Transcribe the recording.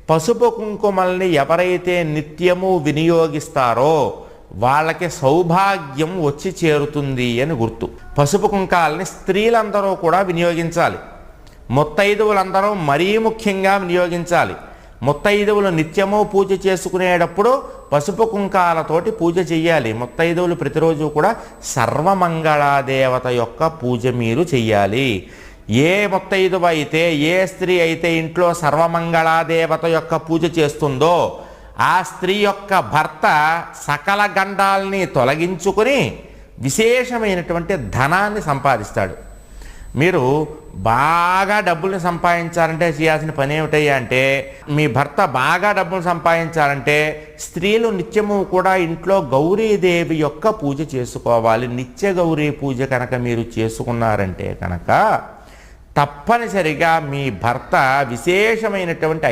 పసుపు కుంకుమల్ని ఎవరైతే నిత్యము వినియోగిస్తారో వాళ్ళకి సౌభాగ్యం వచ్చి చేరుతుంది అని గుర్తు. పసుపు కుంకాలని స్త్రీలందరూ కూడా వినియోగించాలి. ముత్తైదువులందరూ మరీ ముఖ్యంగా వినియోగించాలి. ముత్తైదువులు నిత్యము పూజ చేసుకునేటప్పుడు పసుపు కుంకాలతోటి పూజ చెయ్యాలి. ముత్తైదువులు ప్రతిరోజు కూడా సర్వమంగళాదేవత యొక్క పూజ మీరు చెయ్యాలి. ఏ ముత్తైదువ అయితే, ఏ స్త్రీ అయితే ఇంట్లో సర్వమంగళాదేవత యొక్క పూజ చేస్తుందో ఆ స్త్రీ యొక్క భర్త సకల గండాల్ని తొలగించుకొని విశేషమైనటువంటి ధనాన్ని సంపాదిస్తాడు. మీరు బాగా డబ్బుల్ని సంపాదించాలంటే చేయాల్సిన పని ఏమిటయ్యా అంటే, మీ భర్త బాగా డబ్బులు సంపాదించాలంటే స్త్రీలు నిత్యము కూడా ఇంట్లో గౌరీదేవి యొక్క పూజ చేసుకోవాలి. నిత్య గౌరీ పూజ కనుక మీరు చేసుకున్నారంటే కనుక తప్పనిసరిగా మీ భర్త విశేషమైనటువంటి